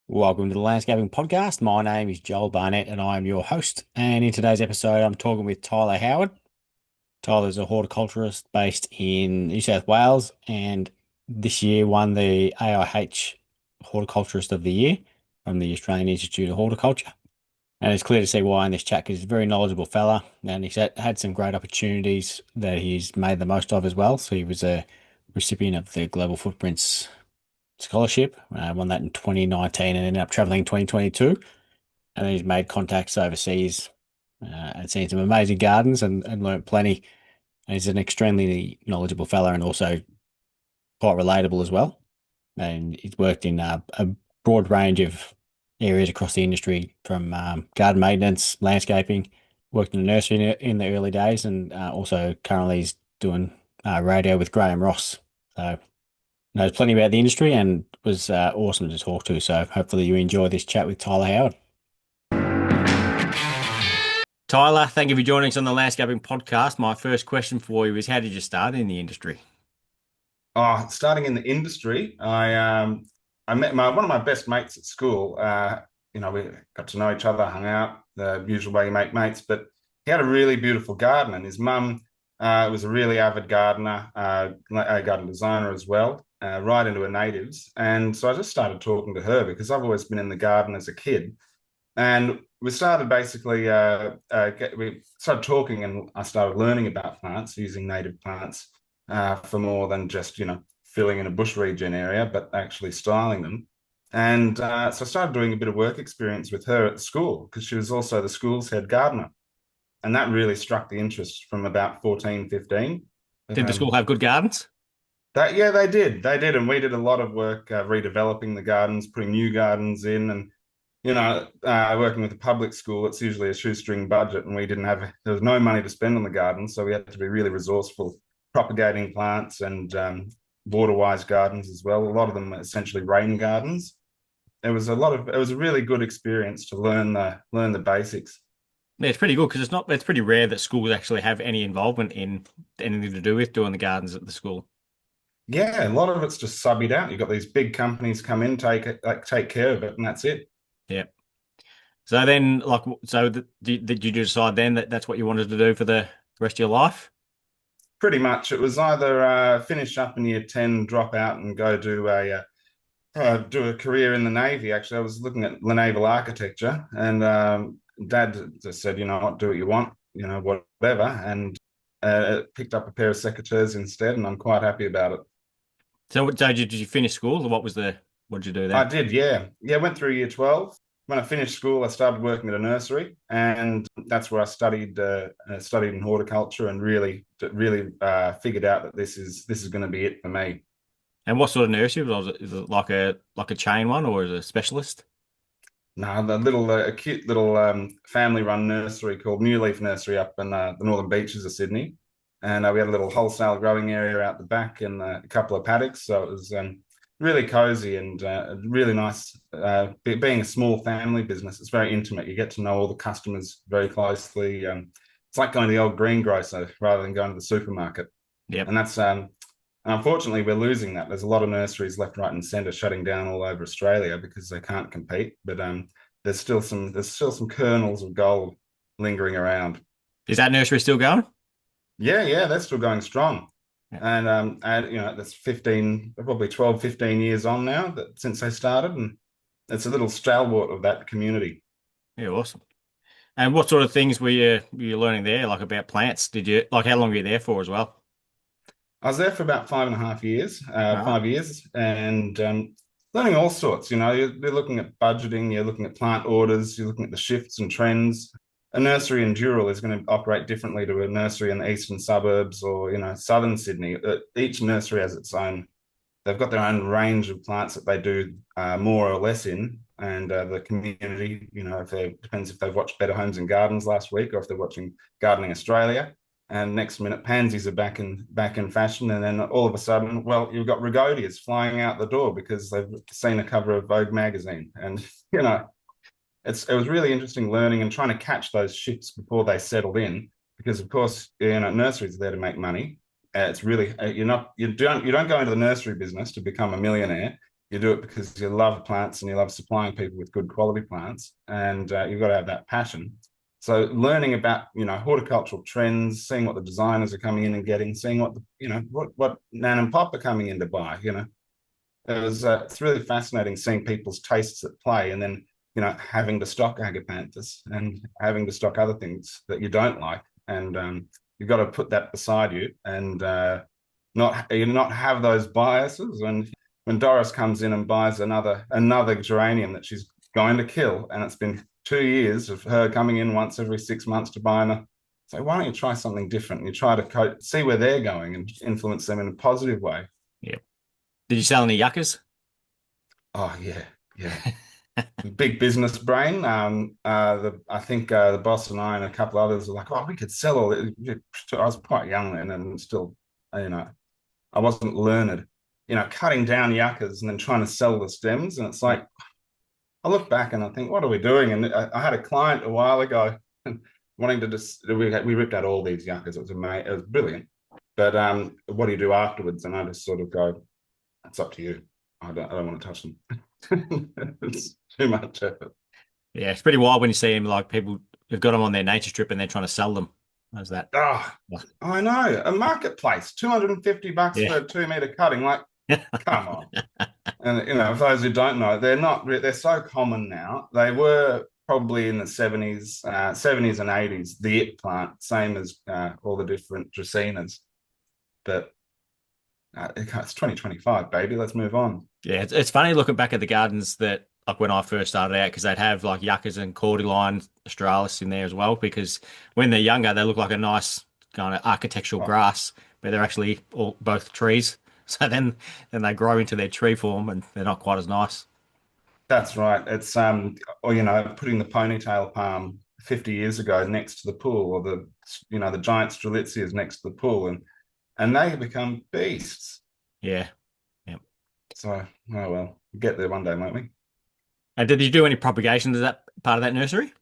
Welcome to the Landscaping Podcast. My name is Joel Barnett and I am your host. And in today's episode, I'm talking with Tyler Howard. Tyler's a horticulturist based in New South Wales and this year won the AIH Horticulturist of the Year from the Australian Institute of Horticulture. And it's clear to see why in this chat because he's a very knowledgeable fella and he's had some great opportunities that he's made the most of as well. So he was a recipient of the Global Footprints scholarship. Won that in 2019 and ended up traveling in 2022. And then he's made contacts overseas and seen some amazing gardens and learnt plenty. And he's an extremely knowledgeable fella and also quite relatable as well. And he's worked in a broad range of areas across the industry from garden maintenance, landscaping, worked in a nursery in the early days, and also currently he's doing radio with Graham Ross. So knows plenty about the industry and was awesome to talk to. So hopefully you enjoy this chat with Tyler Howard. Tyler, thank you for joining us on the Landscaping Podcast. My first question for you is how did you start in the industry? Starting in the industry, I met one of my best mates at school. We got to know each other, hung out, the usual way you make mates. But he had a really beautiful garden, and his mum was a really avid gardener, a garden designer as well, right into her natives. And so I just started talking to her because I've always been in the garden as a kid. And we started basically, we started talking, and I started learning about plants using native plants for more than just, filling in a bush regen area, but actually styling them. And so I started doing a bit of work experience with her at school because she was also the school's head gardener. And that really struck the interest from about 14, 15. But, Did the school have good gardens? yeah, they did. They did. And we did a lot of work redeveloping the gardens, putting new gardens in. And working with a public school, it's usually a shoestring budget, and there was no money to spend on the garden, so we had to be really resourceful, propagating plants and water-wise gardens as well. A lot of them are essentially rain gardens. It was a really good experience to learn the basics. Yeah, it's pretty good because it's pretty rare that schools actually have any involvement in anything to do with doing the gardens at the school. Yeah, a lot of it's just subbied out. You've got these big companies come in, take care of it, and that's it. Yeah. So then, did you decide then that that's what you wanted to do for the rest of your life? Pretty much, it was either finish up in year 10, drop out, and go do a career in the Navy. Actually, I was looking at naval architecture, and Dad just said, you know what, do what you want, whatever, and picked up a pair of secateurs instead, and I'm quite happy about it. So did you finish school, or what did you do I then? did, yeah. Yeah, went through year 12. When I finished school, I started working at a nursery, and that's where I studied in horticulture and really figured out that this is going to be it for me. And what sort of nursery was it? Is it like a chain one or is it a specialist? No, a cute little family-run nursery called New Leaf Nursery up in the northern beaches of Sydney, and we had a little wholesale growing area out the back and a couple of paddocks. So it was really cozy and really nice. Being a small family business, it's very intimate. You get to know all the customers very closely. It's like going to the old greengrocer rather than going to the supermarket, Yep. and that's unfortunately, we're losing that. There's a lot of nurseries left, right, and centre shutting down all over Australia because they can't compete. But there's still some kernels of gold lingering around. Is that nursery still going? Yeah, yeah, that's still going strong. Yeah. And that's 15, probably 12, 15 years on now since they started, and it's a little stalwart of that community. Yeah, awesome. And what sort of things were you learning there, like about plants? Did you like how long were you there for as well? I was there for about 5.5 years, Ah, 5 years, and learning all sorts. You're looking at budgeting, you're looking at plant orders, you're looking at the shifts and trends. A nursery in Dural is going to operate differently to a nursery in the eastern suburbs or southern Sydney. Each nursery has its own. They've got their own range of plants that they do more or less in, and the community. If it depends if they've watched Better Homes and Gardens last week or if they're watching Gardening Australia, and next minute pansies are back in fashion, and then all of a sudden, well, you've got rhogodias flying out the door because they've seen a cover of Vogue magazine, and it was really interesting learning and trying to catch those shifts before they settled in, because of course, nurseries are there to make money. It's really you don't go into the nursery business to become a millionaire. You do it because you love plants and you love supplying people with good quality plants, and you've got to have that passion. So learning about, horticultural trends, seeing what the designers are coming in and getting, seeing what what Nan and Pop are coming in to buy. It's really fascinating seeing people's tastes at play, and then having to stock agapanthus and having to stock other things that you don't like, and you've got to put that beside you and not have those biases. And when Doris comes in and buys another geranium that she's going to kill, and it's been 2 years of her coming in once every 6 months to buy another. So why don't you try something different? You try to see where they're going and influence them in a positive way. Yeah. Did you sell any yuccas? Oh yeah, yeah. Big business brain. I think the boss and I and a couple others were like, "Oh, we could sell all it." I was quite young then, and still, I wasn't learned. Cutting down yuccas and then trying to sell the stems, and it's like I look back and I think, "What are we doing?" And I had a client a while ago wanting to just we ripped out all these yuccas. It was amazing. It was brilliant. But what do you do afterwards? And I just sort of go, "It's up to you. I don't want to touch them." It's too much effort. Yeah, it's pretty wild when you see them like people have got them on their nature strip and they're trying to sell them. How's that? Oh, I know. A marketplace, $250 Yeah. for a 2 meter cutting. Like, come on. And for those who don't know, they're so common now. They were probably in the 70s and 80s, the it plant, same as all the different dracaenas. But it's 2025, baby. Let's move on. Yeah, it's funny looking back at the gardens that like when I first started out because they'd have like yuccas and cordyline australis in there as well because when they're younger they look like a nice kind of architectural Oh, grass, but they're actually all both trees. So then they grow into their tree form and they're not quite as nice. that's right. It's or putting the ponytail palm 50 years ago next to the pool, or the giant strelitzias next to the pool, and they become beasts. Yeah. Yeah. So, oh well, we'll get there one day, won't we? And did you do any propagation to that part of that nursery?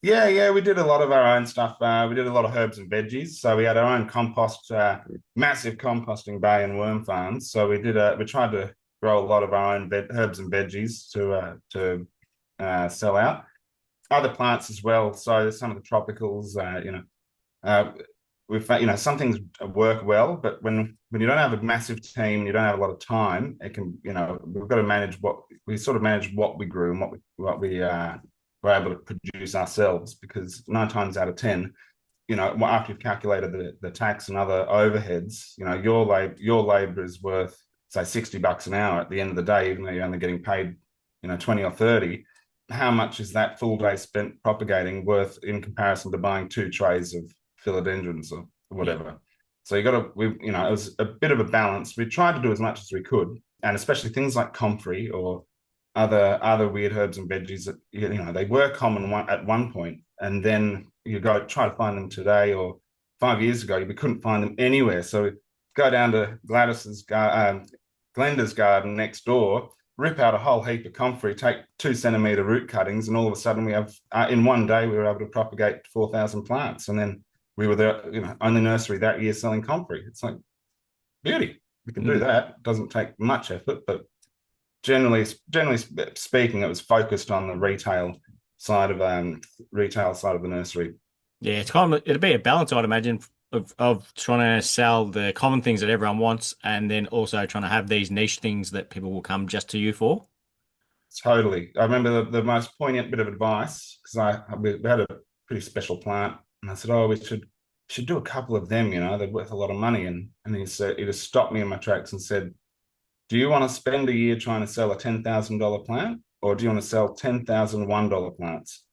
Yeah, yeah, we did a lot of our own stuff. We did a lot of herbs and veggies. So we had our own compost, massive composting bay and worm farms. So we tried to grow a lot of our own herbs and veggies to sell out. Other plants as well. So some of the tropicals, uh, we've some things work well, but when you don't have a massive team, you don't have a lot of time. It can we've got to manage what we grew and what we were able to produce ourselves, because 9 times out of 10, after you've calculated the tax and other overheads, your labor is worth say $60 an hour at the end of the day, even though you're only getting paid 20 or 30. How much is that full day spent propagating worth in comparison to buying 2 trays of philodendrons or Yeah. whatever? So it was a bit of a balance. We tried to do as much as we could, and especially things like comfrey or other weird herbs and veggies that they were common at one point, and then you go try to find them today, or 5 years ago we couldn't find them anywhere. So go down to Glenda's garden next door, rip out a whole heap of comfrey, take 2 centimeter root cuttings, and all of a sudden we have in one day we were able to propagate 4,000 plants, and then we were the only nursery that year selling comfrey. It's like beauty. We can do Mm. that. It doesn't take much effort, but generally speaking, it was focused on the retail side of the nursery. Yeah, it's kind of it'd be a balance, I'd imagine, of trying to sell the common things that everyone wants and then also trying to have these niche things that people will come just to you for. Totally. I remember the most poignant bit of advice, because we had a pretty special plant, and I said, "Oh, we should do a couple of them. They're worth a lot of money." And he just stopped me in my tracks and said, "Do you want to spend a year trying to sell a $10,000 plant, or do you want to sell 10,000 $1 plants?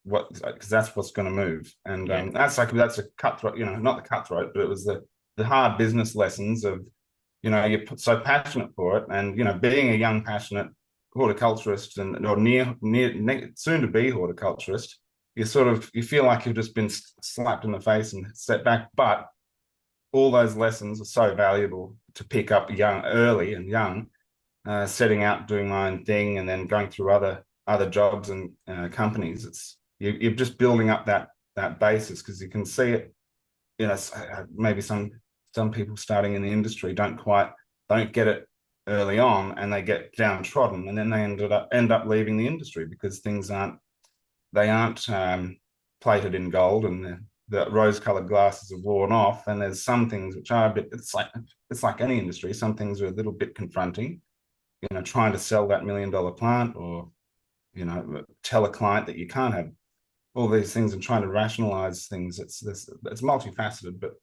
Because that's what's going to move." And Yeah. that's a cutthroat, not the cutthroat, but it was the hard business lessons of, you're so passionate for it, and being a young passionate horticulturist and or near soon to be horticulturist, you feel like you've just been slapped in the face and set back, but all those lessons are so valuable to pick up early and young, setting out doing my own thing and then going through other jobs and companies. You're just building up that basis, because you can see it. Maybe some people starting in the industry don't get it early on and they get downtrodden, and then they end up leaving the industry because things aren't plated in gold, and the rose-colored glasses are worn off. And there's some things which are a bit. It's like any industry. Some things are a little bit confronting. Trying to sell that $1 million plant, or tell a client that you can't have all these things, and trying to rationalize things. It's multifaceted, but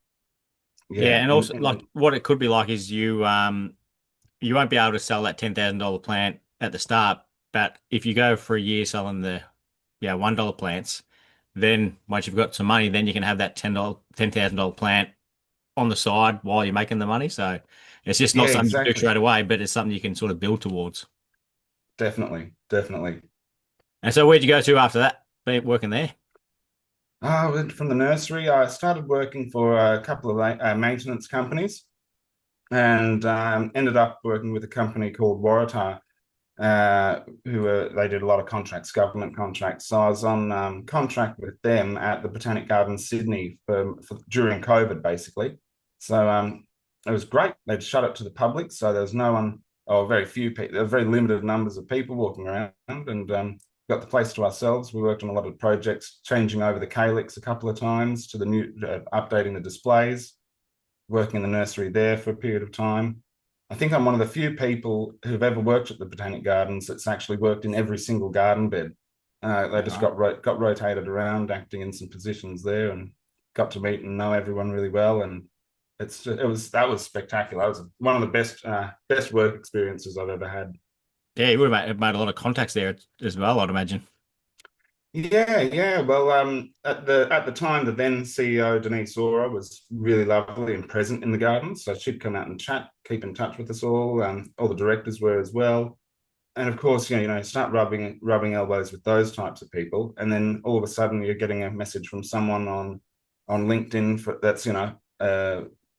Yeah, yeah, and also like what it could be like is you won't be able to sell that $10,000 plant at the start, but if you go for a year selling the $1 plants, then once you've got some money, then you can have that $10,000 plant on the side while you're making the money. So it's just not yeah, something you can do exactly, straight away, but it's something you can sort of build towards. definitely. And so where'd you go to after that? Been working there? I went from the nursery. I started working for a couple of maintenance companies, and ended up working with a company called Waratah, they did a lot of contracts, government contracts. So I was on contract with them at the Botanic Gardens Sydney for during COVID, basically. So it was great. They'd shut it to the public, so there was no one, or very few people. There were very limited numbers of people walking around, and got the place to ourselves. We worked on a lot of projects, changing over the calyx a couple of times to the new, updating the displays, working in the nursery there for a period of time. I think I'm one of the few people who've ever worked at the Botanic Gardens that's actually worked in every single garden bed. They just Right. got rotated around, acting in some positions there, and got to meet and know everyone really well. And that was spectacular. That was one of the best work experiences I've ever had. Yeah, you would have made a lot of contacts there as well, I'd imagine. Yeah, yeah. Well, at the time, the then CEO Denise Ora was really lovely and present in the gardens, so she'd come out and chat, keep in touch with us all. All the directors were as well, and of course, start rubbing elbows with those types of people, and then all of a sudden, you're getting a message from someone on LinkedIn that's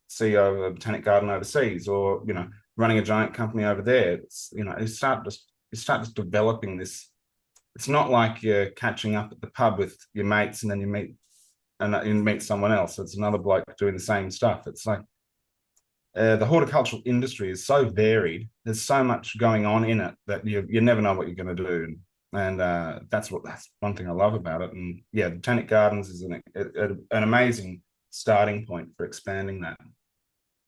CEO of a botanic garden overseas, or running a giant company over there. You start just developing this. It's not like you're catching up at the pub with your mates and then you meet someone else. It's another bloke doing the same stuff. It's like the horticultural industry is so varied. There's so much going on in it that you never know what you're going to do. And that's one thing I love about it. And yeah, Botanic Gardens is an amazing starting point for expanding that.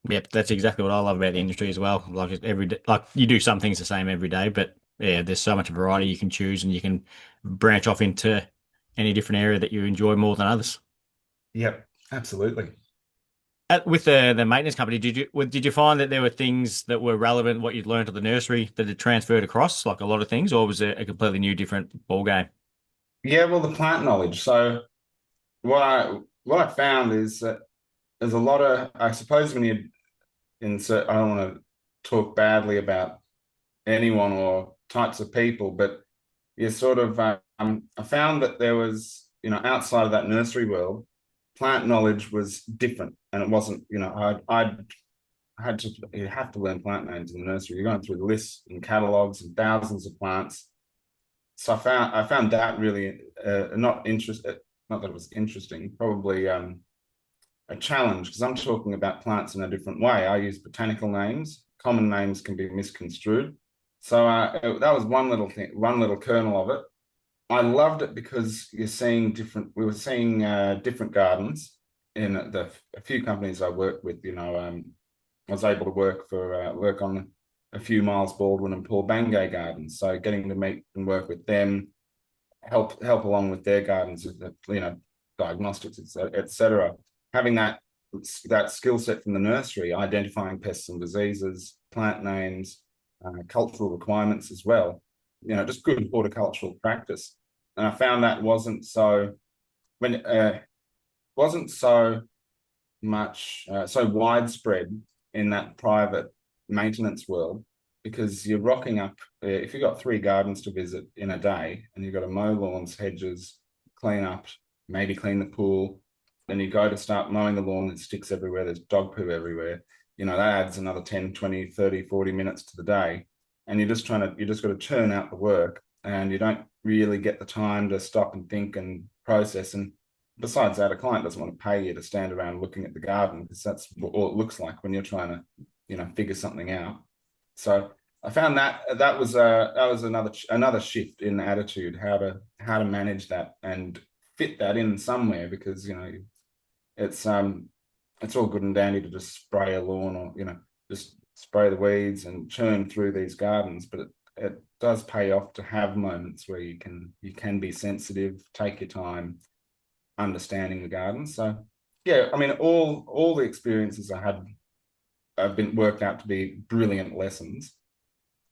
Yep, that's exactly what I love about the industry as well. Like every day, like you do some things the same every day, but yeah, there's so much variety you can choose, and you can branch off into any different area that you enjoy more than others. Yep, absolutely. With the maintenance company, did you find that there were things that were relevant what you'd learned at the nursery that had transferred across, like a lot of things, or was it a completely new, different ball game? Yeah, well, the plant knowledge. So what I found is that there's a lot of, I suppose, when you insert, I don't want to talk badly about anyone or types of people, but you sort of, I found that there was, outside of that nursery world, plant knowledge was different, and it wasn't, I had to, you have to learn plant names in the nursery. You're going through the lists and catalogs and thousands of plants. So I found that really not interesting. Not that it was interesting, probably a challenge, because I'm talking about plants in a different way. I use botanical names. Common names can be misconstrued. So that was one little thing, one little kernel of it. I loved it because you're seeing different. We were seeing different gardens in a few companies I worked with. I was able to work on a few Miles Baldwin and Paul Bangay gardens. So getting to meet and work with them, help along with their gardens, diagnostics, etc. Having that skill set from the nursery, identifying pests and diseases, plant names, cultural requirements as well. Just good horticultural practice. And I found that when wasn't so much so widespread in that private maintenance world, because you're rocking up if you've got 3 gardens to visit in a day, and you've got to mow lawns, hedges, clean up, maybe clean the pool, then you go to start mowing the lawn, and sticks everywhere, there's dog poo everywhere. That adds another 10, 20, 30, 40 minutes to the day, and you just got to churn out the work, and you don't really get the time to stop and think and process. And besides that, a client doesn't want to pay you to stand around looking at the garden, because that's all it looks like when you're trying to figure something out. So I found that was another shift in attitude, how to manage that and fit that in somewhere, because it's it's all good and dandy to just spray a lawn, or just spray the weeds and churn through these gardens, but it does pay off to have moments where you can be sensitive, take your time understanding the garden. So yeah, I mean, all the experiences I had have been worked out to be brilliant lessons,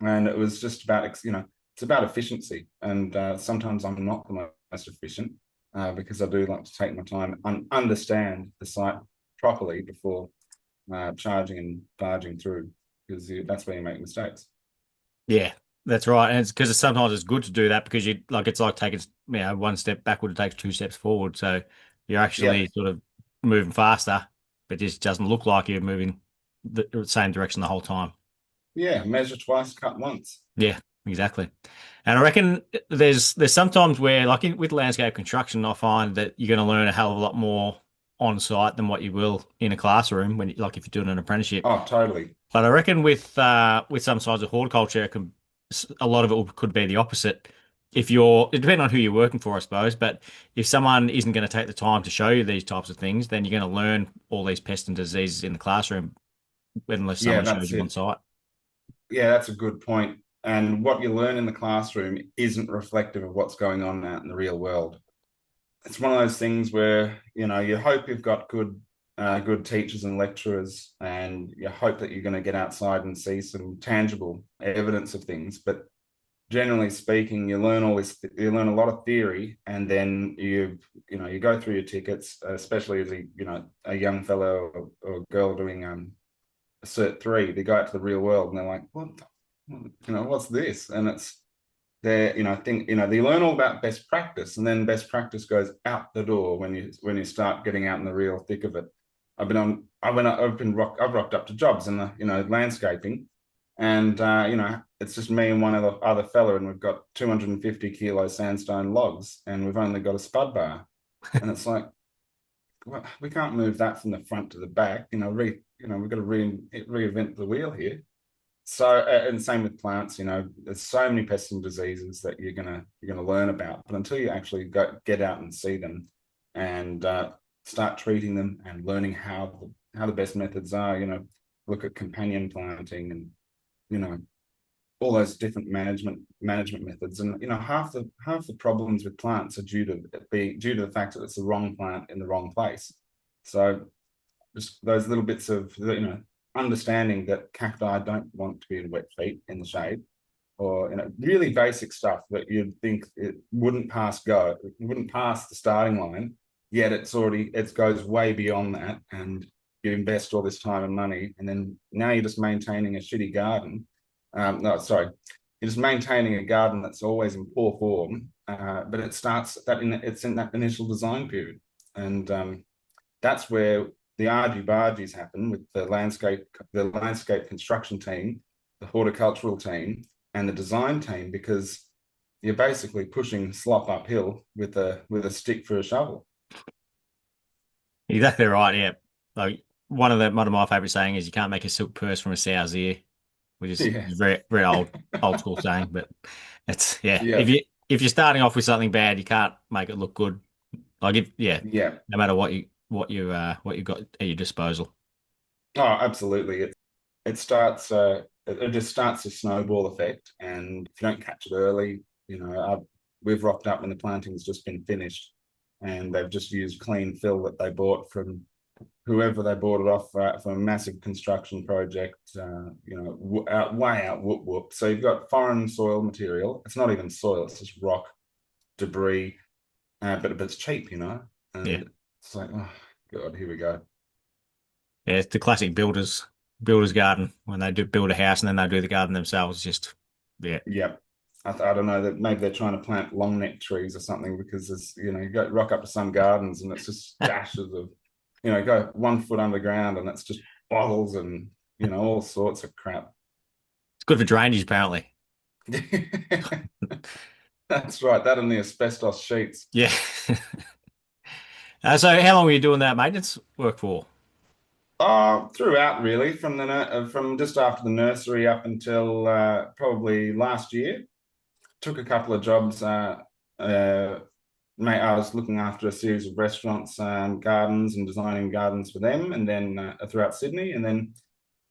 and it was just about it's about efficiency, and sometimes I'm not the most efficient, because I do like to take my time and understand the site properly before charging and barging through, because that's where you make mistakes. Yeah, that's right. And it's because sometimes it's good to do that because it's like taking, one step backward, it takes two steps forward. So you're Yeah, actually sort of moving faster, but just doesn't look like you're moving the same direction the whole time. yeah, measure twice, cut once. Yeah, exactly. And I reckon there's sometimes where, like with landscape construction, I find that you're going to learn a hell of a lot more on site than what you will in a classroom like if you're doing an apprenticeship. Oh, totally. But I reckon with some sides of horticulture, a lot of it could be the opposite. It depends on who you're working for, I suppose. But if someone isn't going to take the time to show you these types of things, then you're going to learn all these pests and diseases in the classroom unless Yeah, someone shows that's you on it. site. Yeah, that's a good point. And what you learn in the classroom isn't reflective of what's going on out in the real world. It's one of those things where you hope you've got good teachers and lecturers, and you hope that you're going to get outside and see some tangible evidence of things. But generally speaking, you learn a lot of theory, and then you go through your tickets, especially as a young fellow or girl doing a Cert 3. They go out to the real world and they're like, what's this? And it's there, they learn all about best practice, and then best practice goes out the door when you start getting out in the real thick of it. I've rocked up to jobs in the landscaping, and it's just me and one other fella, and we've got 250 kilo sandstone logs, and we've only got a spud bar, and it's like, well, we can't move that from the front to the back. We've got to reinvent the wheel here. So, and same with plants. There's so many pests and diseases that you're gonna learn about, but until you actually get out and see them, and start treating them and learning how the best methods are, look at companion planting, and you know all those different management methods, and half the problems with plants are due to the fact that it's the wrong plant in the wrong place. So just those little bits of understanding that cacti don't want to be in wet feet in the shade, or really basic stuff that you'd think it wouldn't pass the starting line, yet it goes way beyond that, and you invest all this time and money, and then now you're just maintaining a shitty garden. No, sorry, you're just maintaining a garden that's always in poor form, but it's in that initial design period, and that's where the argy-bargies happen with the landscape construction team, the horticultural team, and the design team, because you're basically pushing slop uphill with a stick for a shovel. Exactly right. Yeah. Like one of my favorite saying is you can't make a silk purse from a sow's ear, which is Yeah, very very old school saying, but it's yeah. yeah, If you're starting off with something bad, you can't make it look good. Like if yeah, yeah. no matter what you got at your disposal. Oh, absolutely. It just starts a snowball effect, and if you don't catch it early, we've rocked up when the planting's just been finished, and they've just used clean fill that they bought from whoever they bought it off for a massive construction project. Way out whoop whoop. So you've got foreign soil material. It's not even soil; it's just rock debris, but it's cheap, Yeah. and it's like, oh God, here we go. Yeah, it's the classic builder's garden when they do build a house and then they do the garden themselves. Just yeah. Yep. I don't know that maybe they're trying to plant long neck trees or something, because you go rock up to some gardens and it's just dashes of, go 1 foot underground and it's just bottles and, all sorts of crap. It's good for drainage apparently. That's right. That and the asbestos sheets. Yeah. So how long were you doing that maintenance work for? Throughout really, from just after the nursery up until probably last year. Took a couple of jobs. Uh, I was looking after a series of restaurants, gardens, and designing gardens for them, and then throughout Sydney, and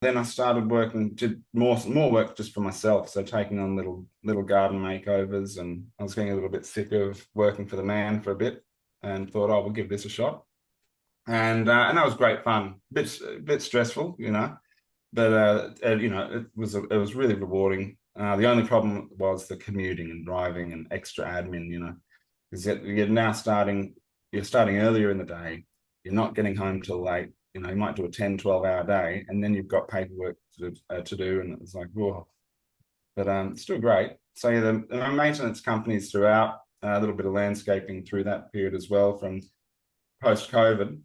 then I started working, did more work just for myself. So taking on little garden makeovers, and I was getting a little bit sick of working for the man for a bit, and thought, oh, we'll give this a shot. And that was great fun. Bit stressful, but it was really rewarding. The only problem was the commuting and driving and extra admin, because you're starting earlier in the day. You're not getting home till late. You might do a 10, 12-hour day, and then you've got paperwork to do, and it's like, whoa. But still great. So yeah, the maintenance companies throughout, a little bit of landscaping through that period as well from post-COVID.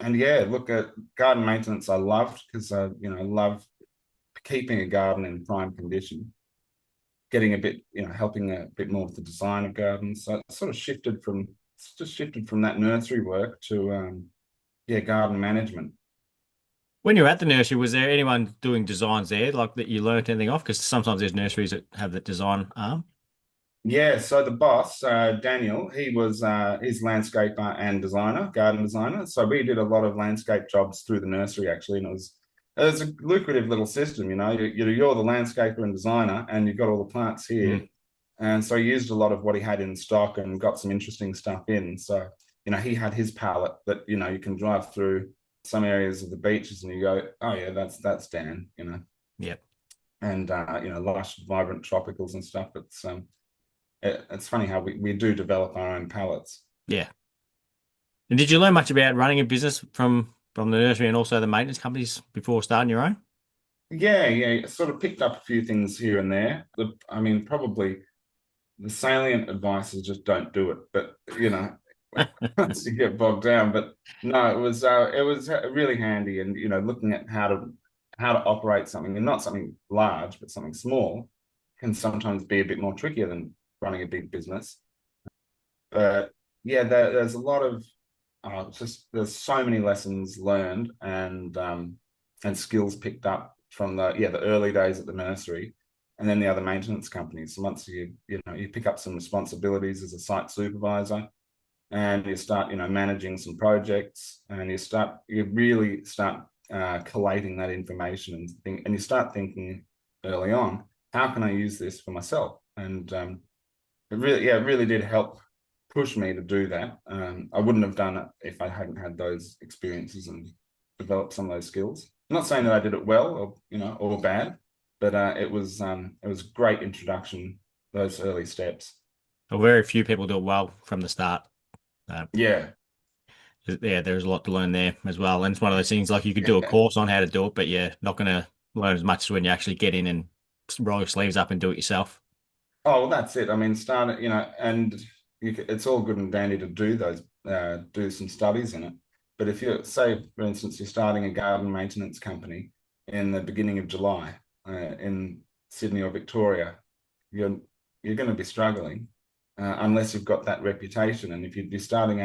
And yeah, look at garden maintenance. I loved because I love keeping a garden in prime condition, getting a bit, helping a bit more with the design of gardens. So it sort of shifted from that nursery work to garden management. When you were at the nursery, was there anyone doing designs there, like that you learnt anything off? Because sometimes there's nurseries that have that design arm. Yeah, so the boss, Daniel, he's landscaper and designer, garden designer. So we did a lot of landscape jobs through the nursery actually, and it was a lucrative little system. You're the landscaper and designer, and you've got all the plants here. Mm. And so he used a lot of what he had in stock and got some interesting stuff in. So he had his palette that you can drive through some areas of the beaches, and you go, oh yeah, that's Dan. Yep. And lush, vibrant tropicals and stuff. It's funny how we do develop our own palettes. Yeah. And did you learn much about running a business from the nursery and also the maintenance companies before starting your own? Yeah. Sort of picked up a few things here and there. I mean, probably the salient advice is just don't do it. But once you get bogged down. But no, it was really handy, and looking at how to operate something, and not something large, but something small, can sometimes be a bit more trickier than running a big business. But yeah, there's a lot of there's so many lessons learned and skills picked up from the early days at the nursery, and then the other maintenance companies. So once you pick up some responsibilities as a site supervisor, and you start managing some projects, and you really start collating that information and you start thinking early on, how can I use this for myself? And it really did help push me to do that. I wouldn't have done it if I hadn't had those experiences and developed some of those skills. I'm not saying that I did it well or bad, but it was a great introduction, those early steps. Well, very few people do it well from the start. Uh, Yeah. yeah, there's a lot to learn there as well. And it's one of those things like you could do a course on how to do it, but yeah, not going to learn as much as when you actually get in and roll your sleeves up and do it yourself. Oh, well, that's it. I mean, and it's all good and dandy to do some studies in it. But if you say, for instance, you're starting a garden maintenance company in the beginning of July in Sydney or Victoria, you're going to be struggling unless you've got that reputation. And if you're starting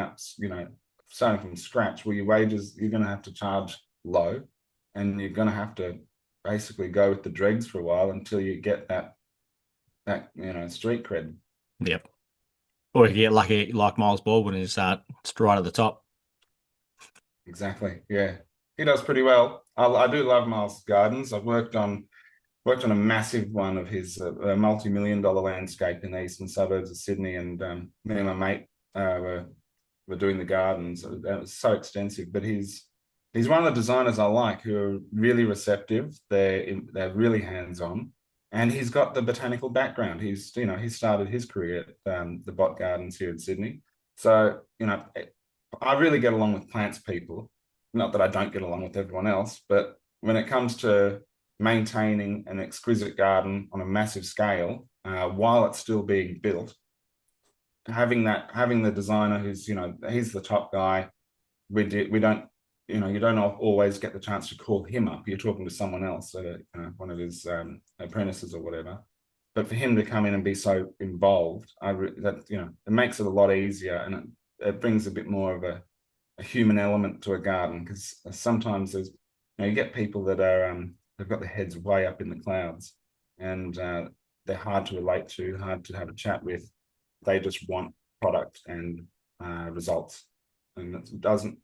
from scratch, well, your wages, you're going to have to charge low, and you're going to have to basically go with the dregs for a while until you get that street cred. Yep. Or you get lucky like Miles Baldwin and start right at the top. Exactly. Yeah, he does pretty well. I do love Miles' gardens. I've worked on a massive one of his multi-million-dollar landscape in the eastern suburbs of Sydney, and me and my mate were doing the gardens. It was so extensive, but he's one of the designers I like, who are really receptive. They're really hands-on, and he's got the botanical background. He started his career at the Bot Gardens here in Sydney. So I really get along with plants people. Not that I don't get along with everyone else, but when it comes to maintaining an exquisite garden on a massive scale while it's still being built, having the designer who's he's the top guy. We don't you don't always get the chance to call him up. You're talking to someone else, one of his apprentices or whatever. But for him to come in and be so involved, it makes it a lot easier, and it brings a bit more of a human element to a garden, because sometimes You get people that are they've got their heads way up in the clouds, and they're hard to relate to, hard to have a chat with. They just want product and results, and it doesn't,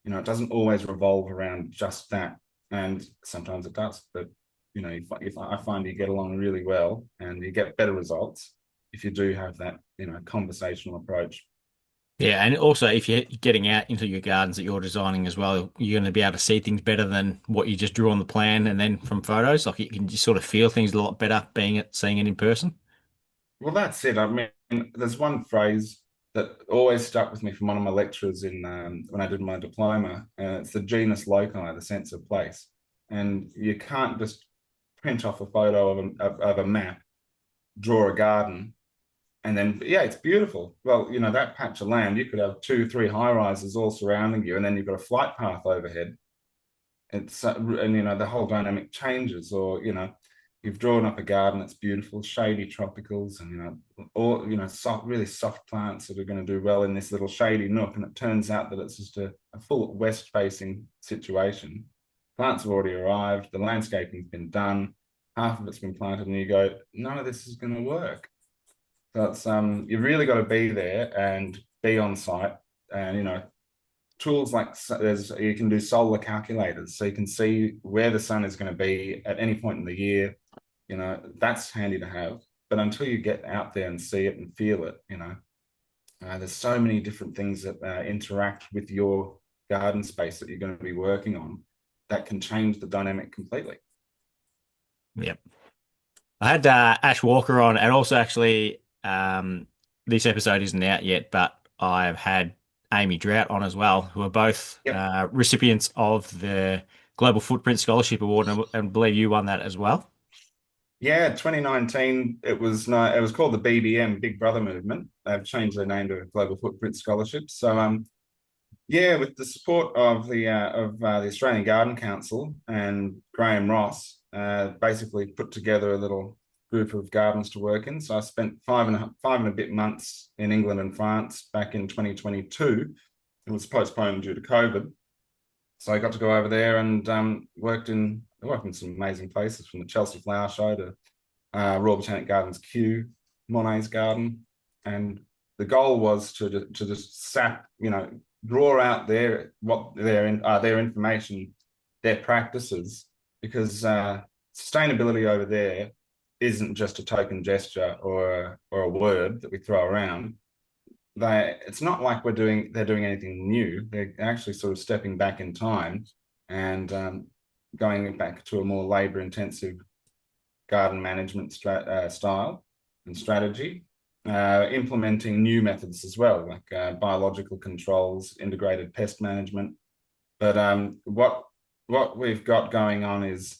it doesn't always revolve around just that. And sometimes it does, but if I find you get along really well and you get better results if you do have that, conversational approach. Yeah, and also if you're getting out into your gardens that you're designing as well, you're going to be able to see things better than what you just drew on the plan and then from photos. Like you can just sort of feel things a lot better seeing it in person. Well, that's it. I mean, there's one phrase that always stuck with me from one of my lecturers in when I did my diploma. It's the genus loci, the sense of place. And you can't just print off a photo of a map, draw a garden, and then, yeah, it's beautiful. Well, that patch of land, you could have two, three high rises all surrounding you, and then you've got a flight path overhead. And the whole dynamic changes, or you've drawn up a garden that's beautiful, shady tropicals, and all soft, really soft plants that are going to do well in this little shady nook, and it turns out that it's just a full west facing situation. Plants have already arrived, the landscaping's been done, half of it's been planted, and you go, none of this is going to work. So it's you've really got to be there and be on site, and tools like you can do solar calculators, so you can see where the sun is going to be at any point in the year. That's handy to have. But until you get out there and see it and feel it, there's so many different things that interact with your garden space that you're going to be working on that can change the dynamic completely. Yep. I had Ash Walker on, and also actually, this episode isn't out yet, but I've had Amy Drought on as well, who are both Yep. recipients of the Global Footprint Scholarship Award, and believe you won that as well. Yeah, 2019, it was called the BBM, Big Brother Movement. They've changed their name to Global Footprint Scholarship. So yeah, with the support of the Australian Garden Council and Graham Ross, basically put together a little group of gardens to work in. So I spent five and a bit months in England and France back in 2022. It was postponed due to COVID. So I got to go over there and worked in some amazing places, from the Chelsea Flower Show to Royal Botanic Gardens Kew, Monet's Garden, and the goal was to just draw out their information, their practices, because sustainability over there isn't just a token gesture or a word that we throw around. It's not like they're doing anything new. They're actually sort of stepping back in time and going back to a more labor intensive garden management style and strategy, implementing new methods as well, like biological controls, integrated pest management. But what we've got going on is,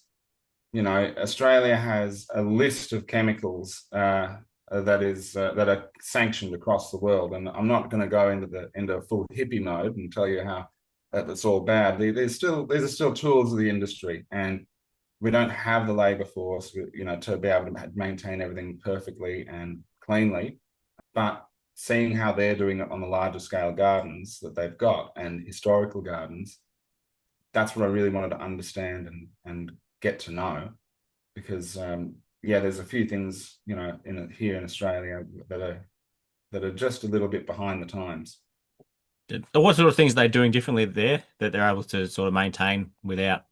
Australia has a list of chemicals that are sanctioned across the world, and I'm not going to go into a full hippie mode and tell you how that's all bad. These are still tools of the industry, and we don't have the labor force, to be able to maintain everything perfectly and cleanly. But seeing how they're doing it on the larger scale gardens that they've got and historical gardens, that's what I really wanted to understand and get to know, because yeah, there's a few things here in Australia that are just a little bit behind the times. What sort of things are they doing differently there that they're able to sort of maintain without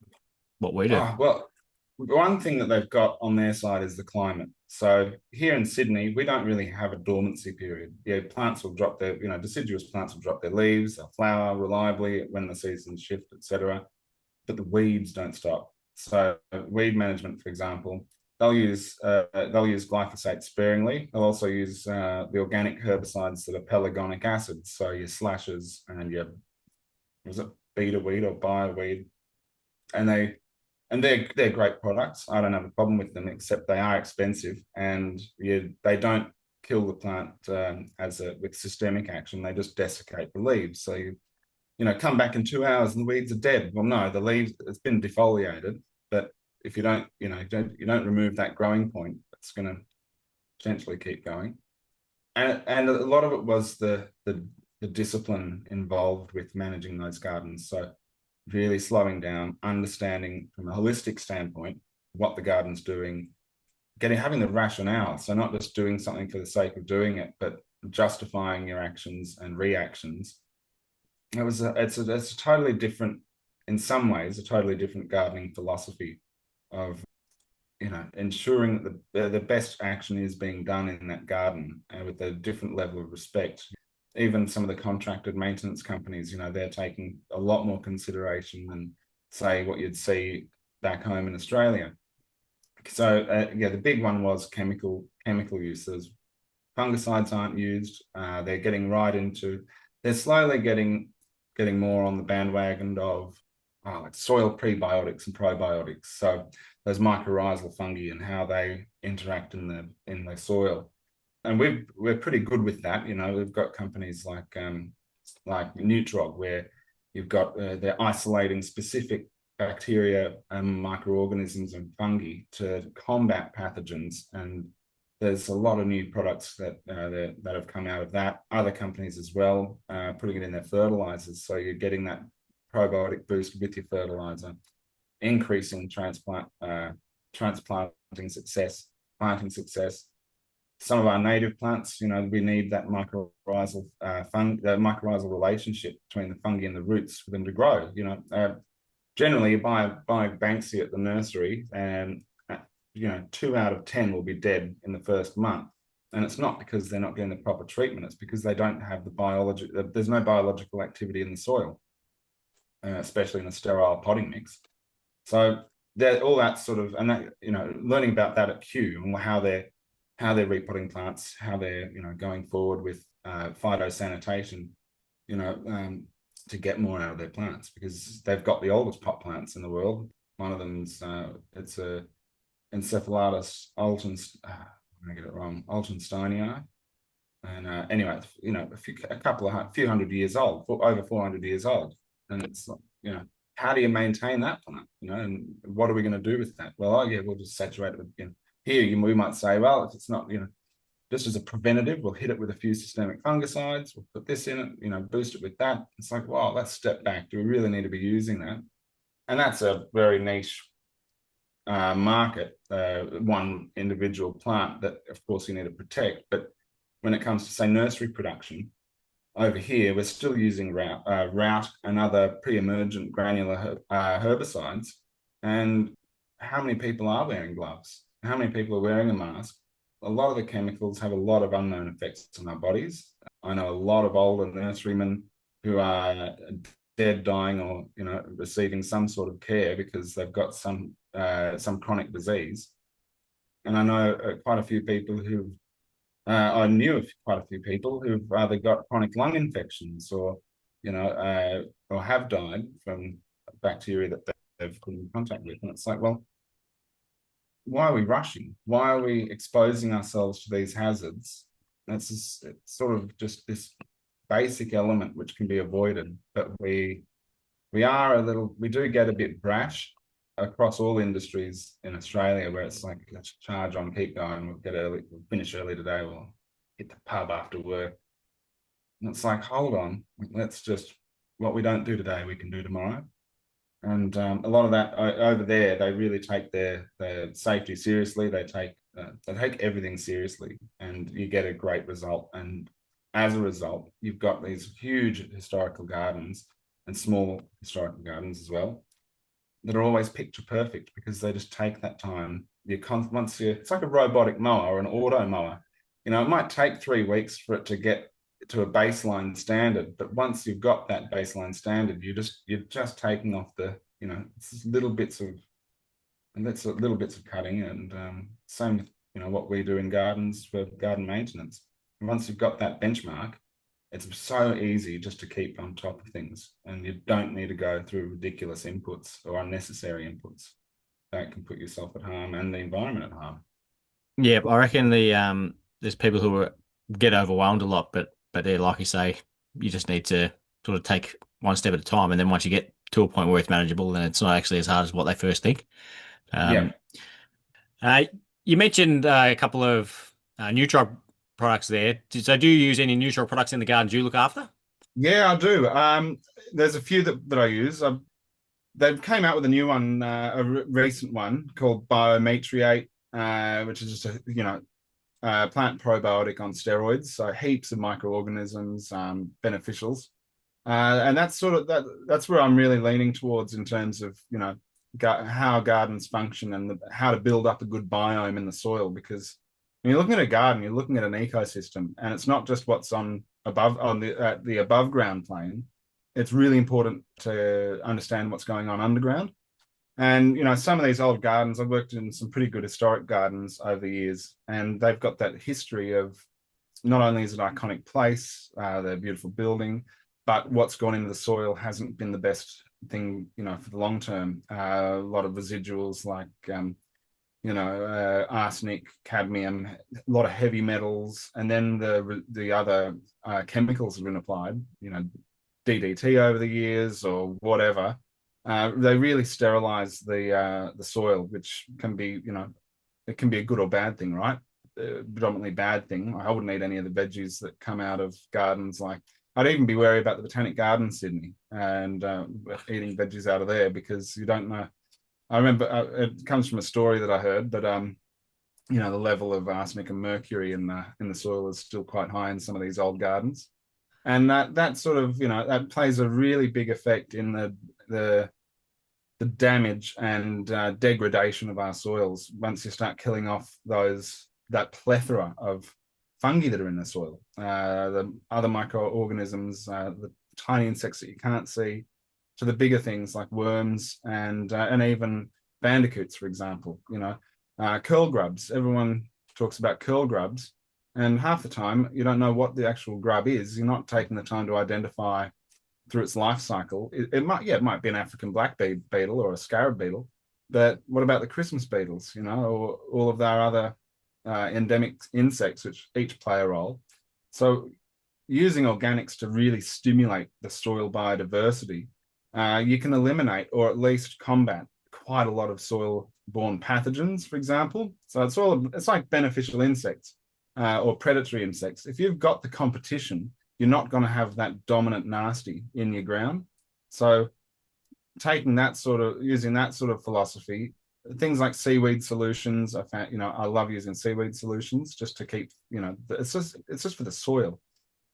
what we do? Oh, well, one thing that they've got on their side is the climate. So here in Sydney, we don't really have a dormancy period. Yeah, plants will drop deciduous plants will drop their leaves, they'll flower reliably when the seasons shift, etc. But the weeds don't stop. So weed management, for example, they'll use glyphosate sparingly. They'll also use the organic herbicides that are pelargonic acids. So your slashes and your, was it beta weed or bioweed? And they're great products. I don't have a problem with them, except they are expensive, and they don't kill the plant with systemic action. They just desiccate the leaves. So come back in 2 hours and the weeds are dead. Well, no, the leaves, it's been defoliated, but if you don't remove that growing point, it's going to potentially keep going. And a lot of it was the discipline involved with managing those gardens. So really slowing down, understanding from a holistic standpoint what the garden's doing, having the rationale. So not just doing something for the sake of doing it, but justifying your actions and reactions. It's a totally different, in some ways, a totally different gardening philosophy of ensuring that the best action is being done in that garden with a different level of respect. Even some of the contracted maintenance companies, they're taking a lot more consideration than, say, what you'd see back home in Australia. So yeah, the big one was chemical uses. Fungicides aren't used. They're getting right into. They're slowly getting more on the bandwagon of like soil prebiotics and probiotics. So those mycorrhizal fungi and how they interact in the soil, and we're pretty good with that. We've got companies like Nutrog where you've got they're isolating specific bacteria and microorganisms and fungi to combat pathogens, and there's a lot of new products that have come out of that. Other companies as well, putting it in their fertilizers, so you're getting that probiotic boost with your fertilizer, increasing transplanting success, planting success. Some of our native plants, we need that the mycorrhizal relationship between the fungi and the roots for them to grow. Generally, you buy Banksia at the nursery, and 2 out of 10 will be dead in the first month. And it's not because they're not getting the proper treatment, it's because they don't have there's no biological activity in the soil, especially in a sterile potting mix. So all that sort of, and that, learning about that at Kew and how they're repotting plants, how they're, going forward with phytosanitation, to get more out of their plants, because they've got the oldest pot plants in the world. One of them's it's a Encephalatus Alton, I'm gonna get it wrong, Altonsteinii. And anyway, a few hundred years old, over 400 years old. And it's like, how do you maintain that plant? And what are we going to do with that? Well, oh yeah, we'll just saturate it with, here we might say, well, if it's not, just as a preventative, we'll hit it with a few systemic fungicides, we'll put this in it, boost it with that. It's like, wow, let's step back. Do we really need to be using that? And that's a very niche market, one individual plant that, of course, you need to protect. But when it comes to, say, nursery production, over here, we're still using route and other pre-emergent granular herbicides. And how many people are wearing gloves? How many people are wearing a mask? A lot of the chemicals have a lot of unknown effects on our bodies. I know a lot of older nurserymen who are dead, dying, or receiving some sort of care because they've got some chronic disease. And I know quite a few people who I knew of quite a few people who've either got chronic lung infections or have died from bacteria that they've come in contact with. And it's like, well, why are we rushing? Why are we exposing ourselves to these hazards? It's sort of just this basic element which can be avoided, but we do get a bit brash across all industries in Australia, where it's like, let's charge on, keep going, we'll finish early today, we'll hit the pub after work. And it's like, hold on, what we don't do today, we can do tomorrow. And a lot of that over there, they really take their safety seriously. They take everything seriously, and you get a great result. And as a result, you've got these huge historical gardens and small historical gardens as well that are always picture perfect, because they just take that time. It's like a robotic mower or an auto mower. It might take 3 weeks for it to get to a baseline standard, but once you've got that baseline standard, you're just taking off it's little bits of cutting, and same with what we do in gardens for garden maintenance. And once you've got that benchmark, it's so easy just to keep on top of things, and you don't need to go through ridiculous inputs or unnecessary inputs that can put yourself at harm and the environment at harm. Yeah, I reckon there's people who get overwhelmed a lot, but yeah, like you say, you just need to sort of take one step at a time, and then once you get to a point where it's manageable, then it's not actually as hard as what they first think. Yeah. Um, uh, you mentioned a couple of Nutrod products there. So do you use any Nutrod products in the gardens you look after? Yeah, I do. There's a few that I use. they've came out with a new one, recent one called Biometriate, which is just a plant probiotic on steroids. So heaps of microorganisms, beneficials, and that's sort of that's where I'm really leaning towards in terms of how gardens function and how to build up a good biome in the soil. Because when you're looking at a garden, you're looking at an ecosystem, and it's not just what's on the above ground plane. It's really important to understand what's going on underground. And some of these old gardens, I've worked in some pretty good historic gardens over the years, and they've got that history of not only is it an iconic place, they're a beautiful building, but what's gone into the soil hasn't been the best thing, for the long term. A lot of residuals like arsenic, cadmium, a lot of heavy metals, and then the other chemicals have been applied, DDT over the years or whatever. They really sterilize the soil, which can be, it can be a good or bad thing, right? Predominantly bad thing. I wouldn't eat any of the veggies that come out of gardens. Like I'd even be wary about the Botanic Garden, Sydney, and eating veggies out of there, because you don't know. I remember it comes from a story that I heard, but the level of arsenic and mercury in the soil is still quite high in some of these old gardens, and that sort of that plays a really big effect in the damage and degradation of our soils once you start killing off that plethora of fungi that are in the soil, the other microorganisms, the tiny insects that you can't see, to the bigger things like worms and even bandicoots, for example. Curl grubs. Everyone talks about curl grubs, and half the time you don't know what the actual grub is. You're not taking the time to identify through its life cycle. It might be an African black beetle or a scarab beetle, but what about the Christmas beetles? Or all of our other endemic insects, which each play a role. So using organics to really stimulate the soil biodiversity, you can eliminate or at least combat quite a lot of soil-borne pathogens, for example. So it's like beneficial insects or predatory insects. If you've got the competition, you're not going to have that dominant nasty in your ground. So using that sort of philosophy, things like seaweed solutions, I found, I love using seaweed solutions just to keep, it's just for the soil.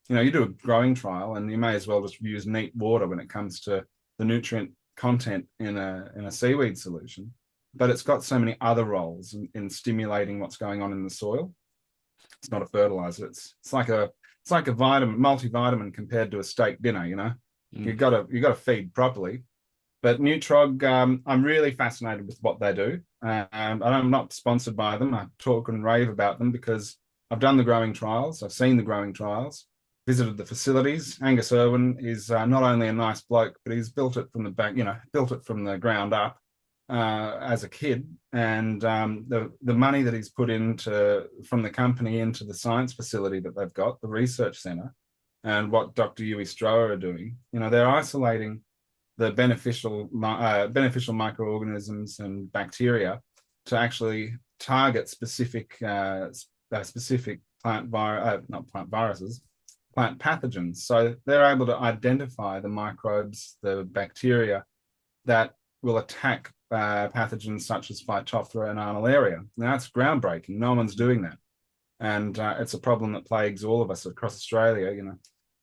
You do a growing trial and you may as well just use neat water when it comes to the nutrient content in a seaweed solution. But it's got so many other roles in stimulating what's going on in the soil. It's not a fertilizer. It's like a multivitamin compared to a steak dinner. You've got to feed properly. But Nutrog, I'm really fascinated with what they do. And I'm not sponsored by them. I talk and rave about them because I've done the growing trials. I've seen the growing trials, visited the facilities. Angus Irwin is not only a nice bloke, but he's built it from the back, built it from the ground up as a kid. And the money that he's put from the company into the science facility that they've got, the research centre, and what Dr. Yui Stroher are doing, they're isolating the beneficial microorganisms and bacteria to actually target specific plant pathogens. So they're able to identify the microbes, the bacteria that will attack pathogens such as Phytophthora and Armillaria. Now that's groundbreaking. No one's doing that, and it's a problem that plagues all of us across Australia.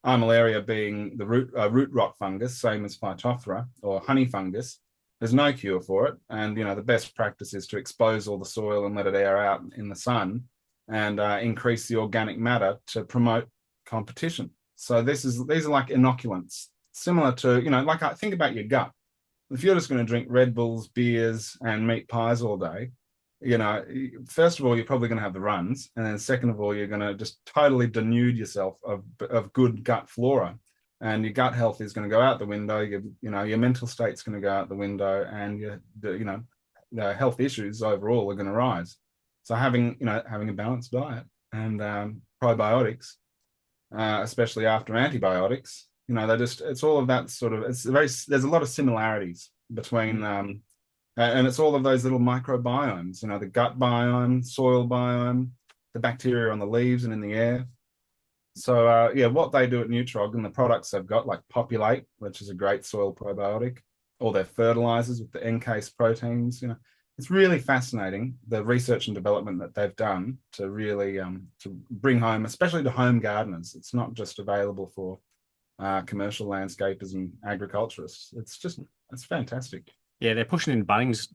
Armillaria being the root rot fungus, same as Phytophthora or honey fungus. There's no cure for it, and the best practice is to expose all the soil and let it air out in the sun, and increase the organic matter to promote competition. So these are like inoculants, similar to like I think about your gut. If you're just going to drink Red Bulls, beers, and meat pies all day, first of all, you're probably going to have the runs. And then second of all, you're going to just totally denude yourself of good gut flora. And your gut health is going to go out the window. Your mental state's going to go out the window, and the health issues overall are going to rise. So having a balanced diet and probiotics, especially after antibiotics, it's all of that sort of, there's a lot of similarities between and it's all of those little microbiomes, the gut biome, soil biome, the bacteria on the leaves and in the air. So what they do at Nutrog and the products they've got, like Populate, which is a great soil probiotic, all their fertilizers with the encased proteins. It's really fascinating, the research and development that they've done to really to bring home, especially to home gardeners. It's not just available for commercial landscapers and agriculturists. It's fantastic. Yeah, they're pushing in Bunnings.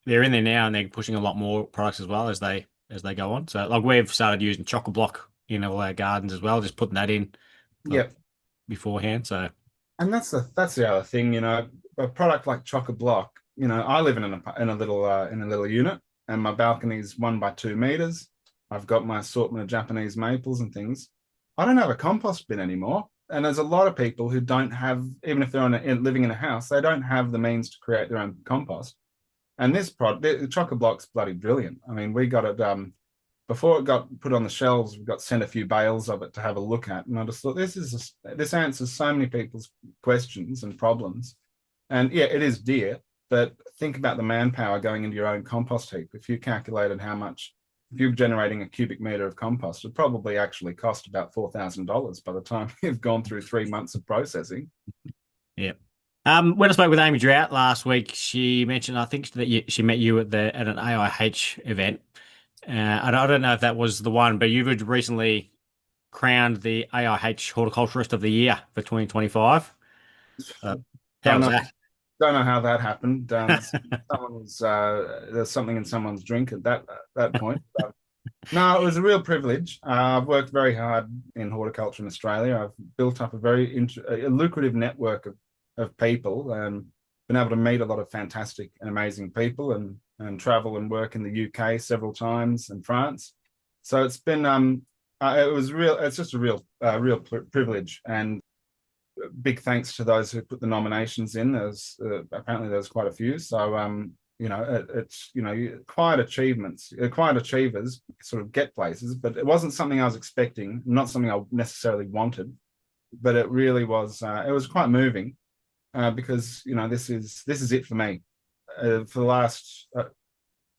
They're in there now, and they're pushing a lot more products as well as they go on. So, like we've started using chocolate block in all our gardens as well, just putting that in like Yep. beforehand. So, And that's the other thing, a product like chocolate block. I live in a little unit, and my balcony is 1 by 2 meters. I've got my assortment of Japanese maples and things. I don't have a compost bin anymore, and there's a lot of people who don't have, even if they're living in a house, they don't have the means to create their own compost. And this product, the chocolate block's bloody brilliant. I mean, we got it before it got put on the shelves. We got sent a few bales of it to have a look at, and I just thought this answers so many people's questions and problems. And yeah, it is dear, but think about the manpower going into your own compost heap. If you calculated how much, if you're generating a cubic meter of compost, it probably actually cost about $4,000 by the time you've gone through 3 months of processing. yeah. When I spoke with Amy Drought last week, she mentioned I think that she met you at an AIH event. I don't know if that was the one, but you've recently crowned the AIH Horticulturist of the Year for 2025. How Don't was know, that? don't know how that happened. There's something in someone's drink at that point. But no, it was a real privilege. I've worked very hard in horticulture in Australia. I've built up a lucrative network of people, and been able to meet a lot of fantastic and amazing people, and travel and work in the UK several times, and France. So it's just a real privilege, and big thanks to those who put the nominations in. Apparently there's quite a few. So it's quite achievements, quite achievers sort of get places, but it wasn't something I was expecting, not something I necessarily wanted, but it really was. It was quite moving, because this is it for me. For the last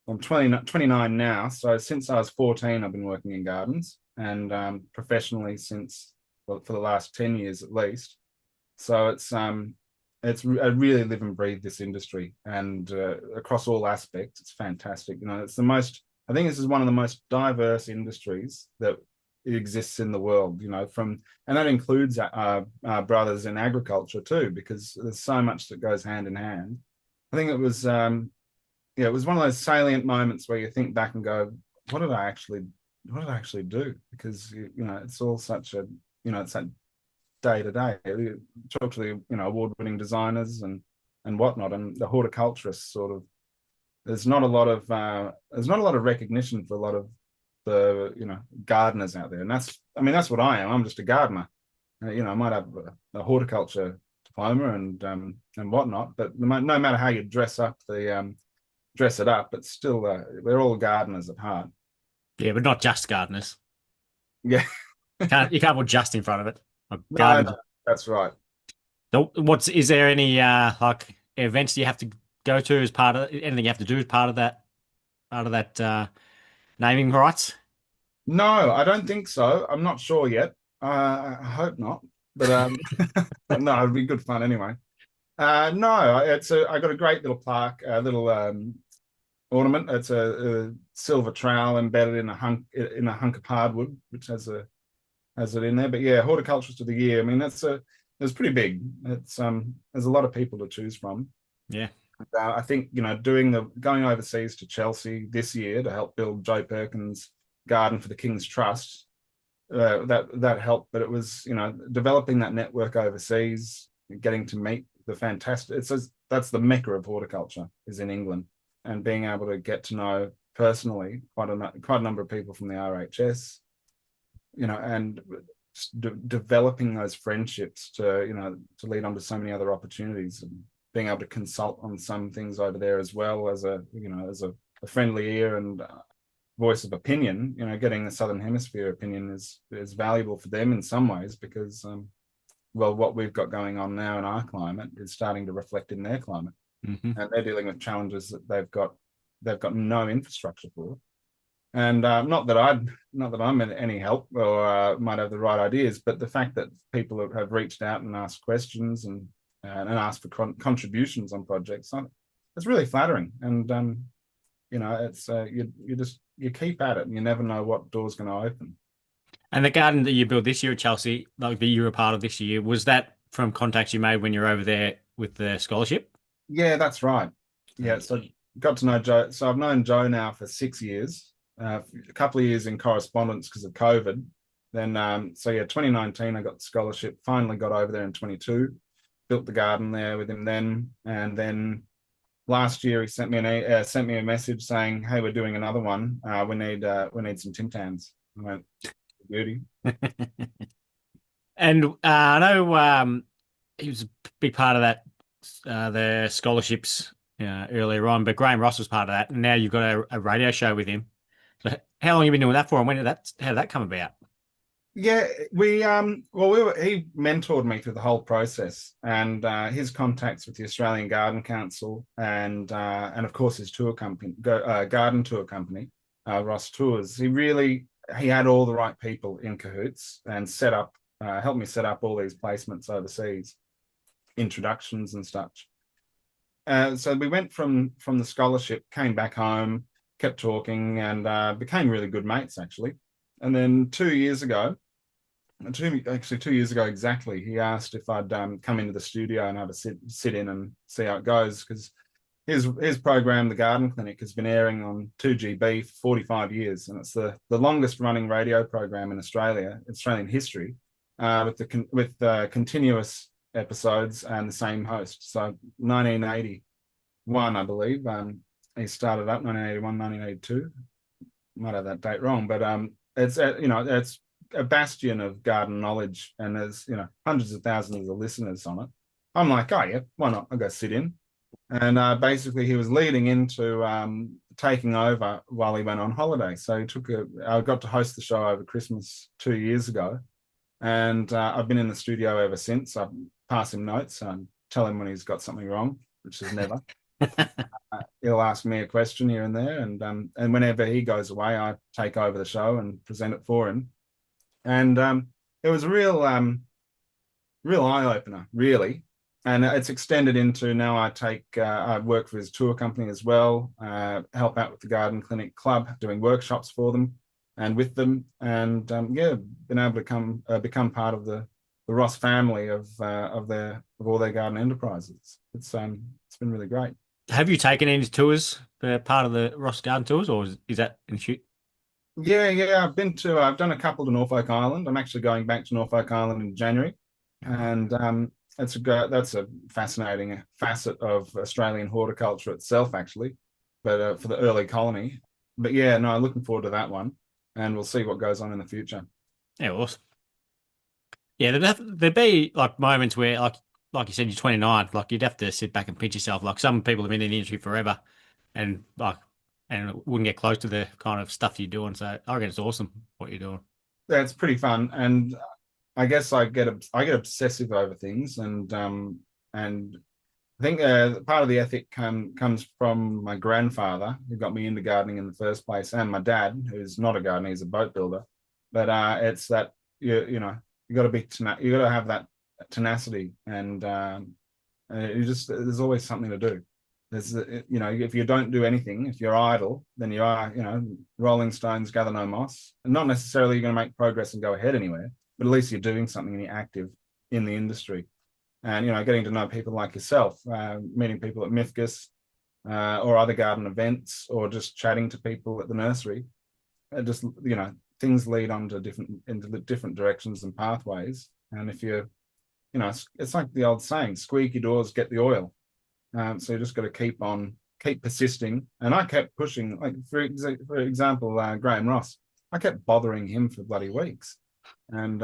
I'm 29 now, so since I was 14, I've been working in gardens, and professionally for the last 10 years at least. So I really live and breathe this industry, and across all aspects, it's fantastic. It's the most. I think this is one of the most diverse industries that exists in the world. And that includes our brothers in agriculture too, because there's so much that goes hand in hand. I think it was one of those salient moments where you think back and go, what did I actually do? Because it's all such it's that day to day. You talk to the award-winning designers and whatnot, and the horticulturists sort of. There's not a lot of recognition for a lot of the gardeners out there, and that's what I am. I'm just a gardener. I might have a horticulture diploma and whatnot, but no matter how you dress it up, it's still we're all gardeners at heart. Yeah, but not just gardeners. Yeah, You can't put just in front of it. Like no, gardeners. that's right. So is there any like events you have to go to as part of anything you have to do as part of that naming rights? No, I don't think so. I'm not sure yet. I hope not, but but no, it'd be good fun anyway. No, I got a great little plaque, a little ornament. It's a silver trowel embedded in a hunk of hardwood, which has it in there. But yeah, horticulturist of the year. I mean, it's pretty big. There's a lot of people to choose from. Yeah. I think going overseas to Chelsea this year to help build Joe Perkins' garden for the King's Trust. That helped, but it was developing that network overseas, getting to meet the fantastic. That's the mecca of horticulture is in England, and being able to get to know personally quite a number of people from the RHS, and developing those friendships to lead on to so many other opportunities, and being able to consult on some things over there as well as a friendly ear and voice of opinion. Getting the Southern Hemisphere opinion is valuable for them in some ways, because what we've got going on now in our climate is starting to reflect in their climate, Mm-hmm. and they're dealing with challenges that they've got no infrastructure for. And not that I'm any help or might have the right ideas, but the fact that people have reached out and asked questions, and and ask for contributions on projects. So it's really flattering, and it's you keep at it, and you never know what door's going to open. And the garden that you built this year at Chelsea, like that you were a part of this year, was that from contacts you made when you were over there with the scholarship? Yeah, that's right. Yeah, so Okay. got to know Joe. So I've known Joe now for 6 years, a couple of years in correspondence because of COVID. Then, so yeah, 2019, I got the scholarship, finally got over there in 22, built the garden there with him then. And then last year, he sent me a message saying, "Hey, we're doing another one. We need some Tim Tams." I went, "Beauty." And I know he was a big part of that, the scholarships earlier on, but Graham Ross was part of that. And now you've got a radio show with him. So how long have you been doing that for? And how did that come about? Yeah, he mentored me through the whole process, and his contacts with the Australian Garden Council, and of course his tour company, garden tour company, Ross Tours. He had all the right people in cahoots and helped me set up all these placements overseas, introductions and such. So we went from the scholarship, came back home, kept talking, and became really good mates actually. And then 2 years ago, actually 2 years ago exactly, he asked if I'd come into the studio and have a sit in and see how it goes because his program, the Garden Clinic, has been airing on 2GB for 45 years, and it's the longest running radio program in Australian history, with continuous episodes and the same host. So 1981, I believe, he started up 1981, 1982. Might have that date wrong, but it's a bastion of garden knowledge, and there's hundreds of thousands of listeners on it. I'm like, oh yeah, why not? I'll go sit in. And basically, he was leading into taking over while he went on holiday. So I got to host the show over Christmas 2 years ago, and I've been in the studio ever since. I pass him notes and tell him when he's got something wrong, which is never. He'll ask me a question here and there, and whenever he goes away, I take over the show and present it for him. And it was a real eye opener, really. And it's extended into now I work for his tour company as well, help out with the Garden Clinic Club, doing workshops for them and with them, and been able to become part of the Ross family of all their garden enterprises. It's been really great. Have you taken any tours for part of the Ross Garden tours, or is that in the shoot? Yeah. I've done a couple to Norfolk Island. I'm actually going back to Norfolk Island in January, All right. and that's a fascinating facet of Australian horticulture itself, actually, but for the early colony. But yeah, no, looking forward to that one, and we'll see what goes on in the future. Yeah, awesome. Yeah, there'd be like moments where, like you said, you're 29, like you'd have to sit back and pinch yourself. Like some people have been in the industry forever, and wouldn't get close to the kind of stuff you're doing. So I reckon it's awesome what you're doing. Yeah, it's pretty fun, and I guess I get obsessive over things, and I think part of the ethic comes from my grandfather, who got me into gardening in the first place, and my dad, who's not a gardener, he's a boat builder. But it's that you got to you got to have that tenacity, and there's always something to do. If you don't do anything, if you're idle, then you are, rolling stones gather no moss, and not necessarily you're going to make progress and go ahead anywhere, but at least you're doing something and you're active in the industry. And getting to know people like yourself, meeting people at Mifgus, or other garden events, or just chatting to people at the nursery, just things lead on to into the different directions and pathways. And if it's like the old saying, squeaky doors get the oil. So you just got to keep persisting. And I kept pushing, like for example, Graham Ross. I kept bothering him for bloody weeks, and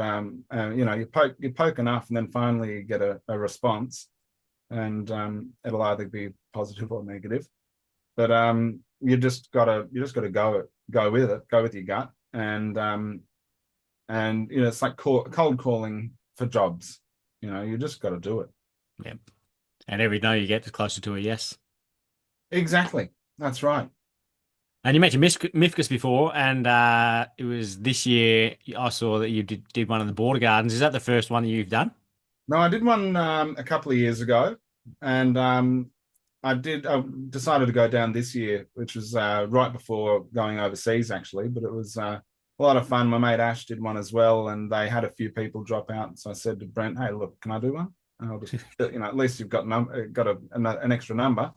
you poke enough, and then finally you get a response, and it'll either be positive or negative. But you just gotta go with it, go with your gut, and it's like cold calling for jobs. You just got to do it. Yeah. And every no you get is closer to a yes. Exactly. That's right. And you mentioned Mifkus before, and it was this year I saw that you did one of the border gardens. Is that the first one that you've done? No, I did one a couple of years ago, and I decided to go down this year, which was right before going overseas, actually. But it was a lot of fun. My mate Ash did one as well, and they had a few people drop out. So I said to Brent, "Hey, look, can I do one? And I'll just, at least you've got an extra number."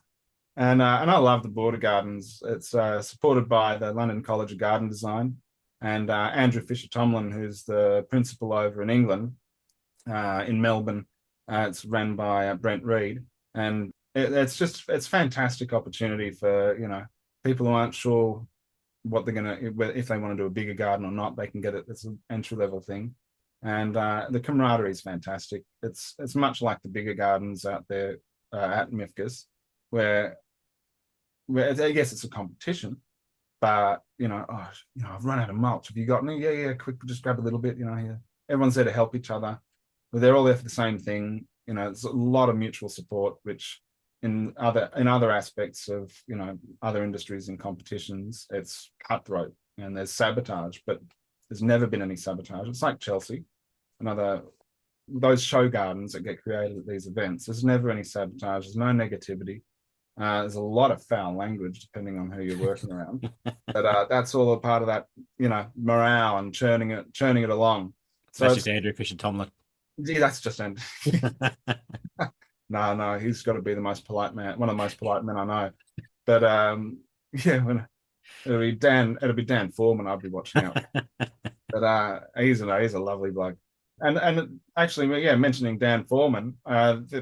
And I love the border gardens. It's supported by the London College of Garden Design and Andrew Fisher Tomlin, who's the principal over in England, in Melbourne. It's run by Brent Reed, and it's fantastic opportunity for people who aren't sure what they're gonna if they want to do a bigger garden or not. They can get it. It's an entry level thing, and the camaraderie is fantastic. It's much like the bigger gardens out there at MIFGS, where I guess it's a competition, but I've run out of mulch. Have you got any? Yeah, yeah, quick, just grab a little bit. Yeah. Everyone's there to help each other. But they're all there for the same thing. It's a lot of mutual support, which in other aspects of other industries and competitions, it's cutthroat and there's sabotage, but there's never been any sabotage. It's like Chelsea, another those show gardens that get created at these events. There's never any sabotage. There's no negativity. There's a lot of foul language depending on who you're working around, but that's all a part of that, morale and churning it along. So That's just it's Andrew Fisher Tomlin. yeah, that's just end. No, no, he's got to be the most polite man, one of the most polite men I know. But yeah, it'll be Dan Foreman. I'll be watching out. But he's a lovely bloke. And actually, yeah, mentioning Dan Foreman,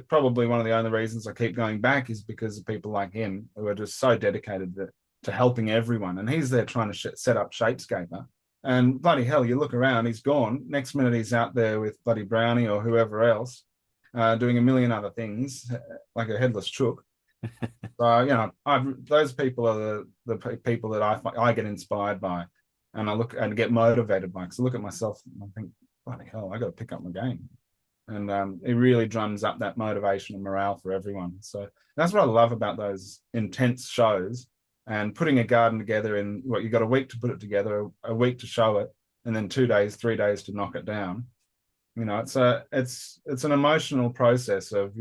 probably one of the only reasons I keep going back is because of people like him who are just so dedicated to helping everyone. And he's there trying to set up Shapescaper. And bloody hell, you look around, he's gone. Next minute, he's out there with bloody Brownie or whoever else, doing a million other things, like a headless chook. So those people are the people that I get inspired by, and I look and get motivated by. Because I look at myself and I think, bloody hell, I got to pick up my game, and it really drums up that motivation and morale for everyone. So that's what I love about those intense shows, and putting a garden together in what you got a week to put it together, a week to show it, and then 2 days, 3 days to knock it down. It's an emotional process of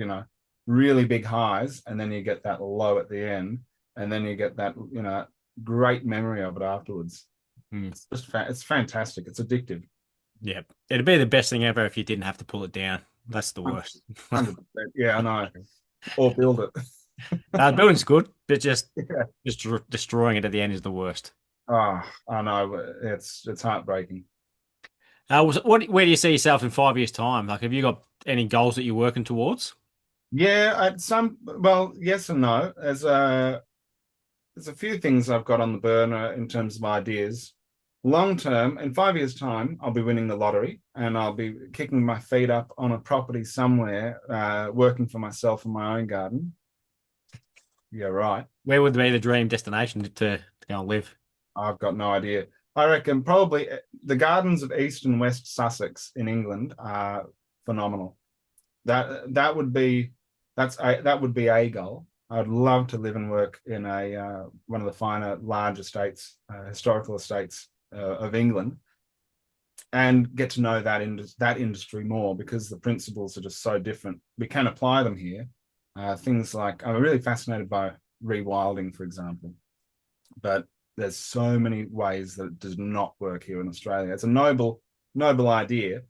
really big highs, and then you get that low at the end, and then you get that great memory of it afterwards. Mm. It's fantastic. It's addictive. Yeah, it'd be the best thing ever if you didn't have to pull it down. That's the worst. 100%. Yeah, I know. Or build it. The building's good, but just Yeah. just destroying it at the end is the worst. Oh, I know. It's heartbreaking. Where do you see yourself in 5 years' time? Like, have you got any goals that you're working towards? Yeah, well, yes and no. There's a few things I've got on the burner in terms of ideas. Long term, in 5 years' time, I'll be winning the lottery and I'll be kicking my feet up on a property somewhere, working for myself in my own garden. Yeah, right. Where would be the dream destination to go and live? I've got no idea. I reckon probably the gardens of East and West Sussex in England are phenomenal. That would be a goal. I'd love to live and work in a one of the finer, large estates, historical estates of England, and get to know that industry more, because the principles are just so different. We can apply them here. Things like, I'm really fascinated by rewilding, for example, but there's so many ways that it does not work here in Australia. It's a noble idea,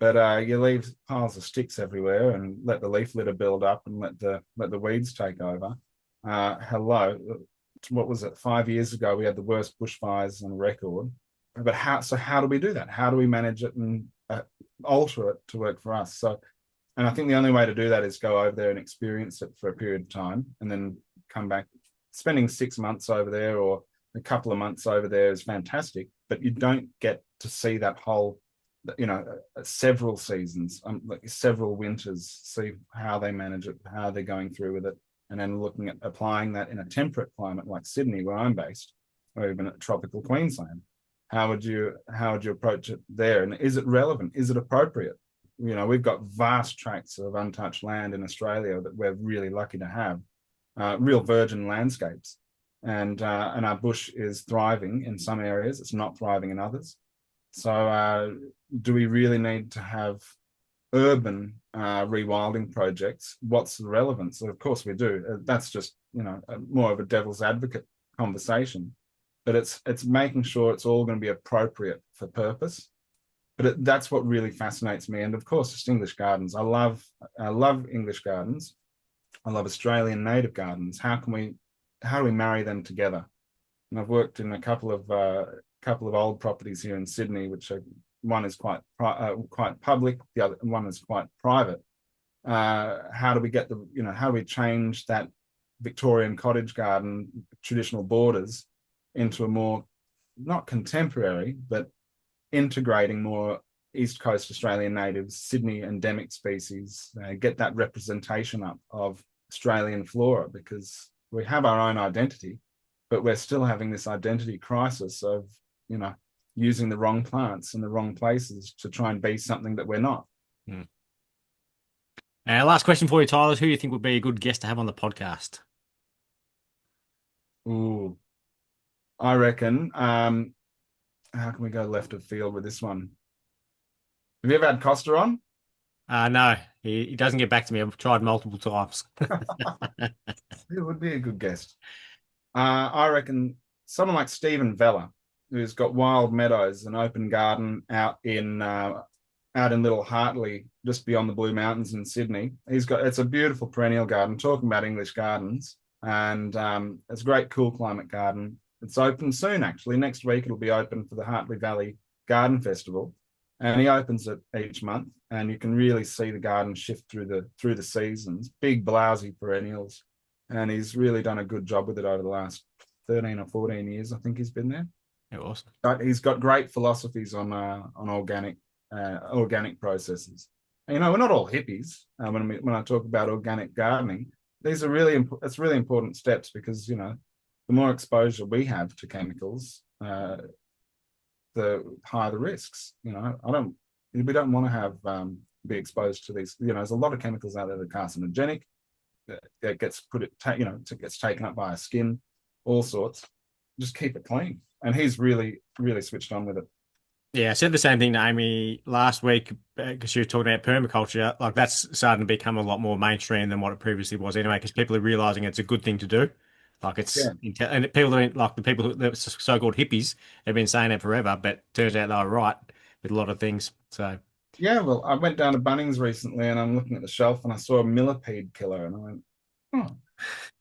but you leave piles of sticks everywhere and let the leaf litter build up and let the weeds take over. Hello, what was it? 5 years ago, we had the worst bushfires on record. But how do we do that? How do we manage it and alter it to work for us? And I think the only way to do that is go over there and experience it for a period of time, and then come back. Spending 6 months over there or a couple of months over there is fantastic, but you don't get to see that whole, several seasons, like several winters, see how they manage it, how they're going through with it, and then looking at applying that in a temperate climate like Sydney, where I'm based, or even at tropical Queensland. How would you approach it there? And is it relevant? Is it appropriate? We've got vast tracts of untouched land in Australia that we're really lucky to have, real virgin landscapes. And our bush is thriving in some areas. It's not thriving in others. So do we really need to have urban rewilding projects, what's the relevance? Of course we do. That's just, more of a devil's advocate conversation. But it's making sure it's all going to be appropriate for purpose. But that's what really fascinates me. And of course, it's English gardens. I love English gardens. I love Australian native gardens. How do we marry them together? And I've worked in a couple of old properties here in Sydney, which one is quite public, the other one is quite private. How do we how do we change that Victorian cottage garden traditional borders into a more, not contemporary, but integrating more East Coast Australian natives, Sydney endemic species, get that representation up of Australian flora, because we have our own identity, but we're still having this identity crisis of, using the wrong plants in the wrong places to try and be something that we're not. Hmm. Last question for you, Tyler. Who do you think would be a good guest to have on the podcast? Ooh, I reckon. How can we go left of field with this one? Have you ever had Costa on? No, he doesn't get back to me. I've tried multiple times. It would be a good guest. I reckon someone like Stephen Vella, who's got wild meadows, an open garden out in Little Hartley, just beyond the Blue Mountains in Sydney. It's a beautiful perennial garden. Talking about English gardens, and it's a great cool climate garden. It's open soon, actually. Next week it'll be open for the Hartley Valley Garden Festival, and he opens it each month, and you can really see the garden shift through the seasons. Big blousy perennials, and he's really done a good job with it over the last 13 or 14 years. I think he's been there. It was. But he's got great philosophies on organic processes. And, we're not all hippies when I talk about organic gardening. These are it's really important steps, because the more exposure we have to chemicals, the higher the risks. We don't want to have be exposed to these. There's a lot of chemicals out there that are carcinogenic. That gets gets taken up by our skin, all sorts. Just keep it clean. And he's really, really switched on with it. Yeah, I said the same thing to Amy last week because she was talking about permaculture. Like that's starting to become a lot more mainstream than what it previously was anyway, because people are realizing it's a good thing to do. Like Yeah. and people are like the people the so-called hippies have been saying it forever, but turns out they were right with a lot of things. So Yeah, well, I went down to Bunnings recently and I'm looking at the shelf and I saw a millipede killer and I went, oh.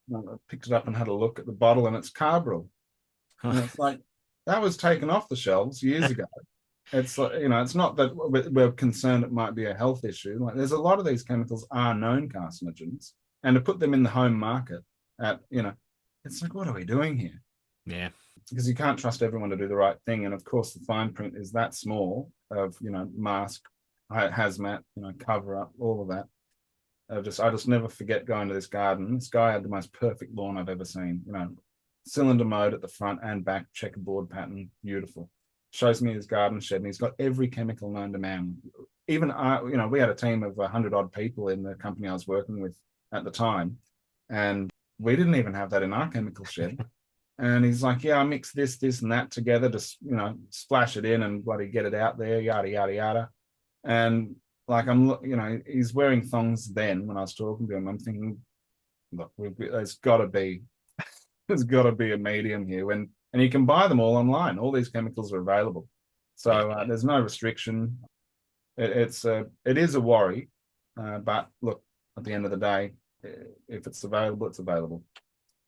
And I picked it up and had a look at the bottle and it's carbaryl. And it's like, that was taken off the shelves years ago. It's like, it's not that we're concerned it might be a health issue. Like there's a lot of these chemicals are known carcinogens, and to put them in the home market it's like, what are we doing here? yeah, Because you can't trust everyone to do the right thing. And of course, the fine print is that small of, mask, hazmat, cover up, all of that. I just never forget going to this garden. This guy had the most perfect lawn I've ever seen. Cylinder mode at the front and back, checkerboard pattern, beautiful. Shows me his garden shed, and he's got every chemical known to man. Even we had a team of 100 odd people in the company I was working with at the time, and we didn't even have that in our chemical shed. And he's like, yeah, I mix this, and that together, just splash it in and bloody get it out there, yada yada yada. And like he's wearing thongs then when I was talking to him. I'm thinking, look, there's got to be a medium here, and you can buy them all online. All these chemicals are available, so there's no restriction. It is a worry, but look, at the end of the day, if it's available, it's available.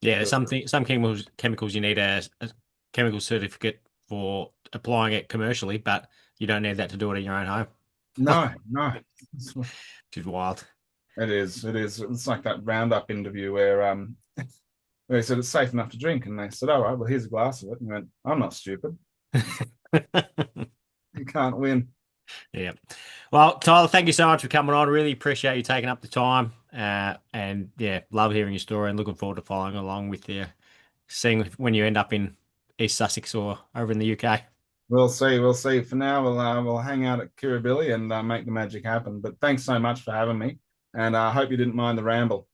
yeah. Some chemicals you need a chemical certificate for applying it commercially, but you don't need that to do it in your own home. No, no, Which is wild. it is. It is. It's like that Roundup interview where they said it's safe enough to drink, and they said, "All right, well, here's a glass of it." And he went, "I'm not stupid. You can't win." Yeah. Well, Tyler, thank you so much for coming on. Really appreciate you taking up the time. And yeah, love hearing your story and looking forward to following along with you, seeing when you end up in East Sussex or over in the UK. We'll see. We'll see. For now, we'll hang out at Kirribilli and make the magic happen. But thanks so much for having me, and I hope you didn't mind the ramble.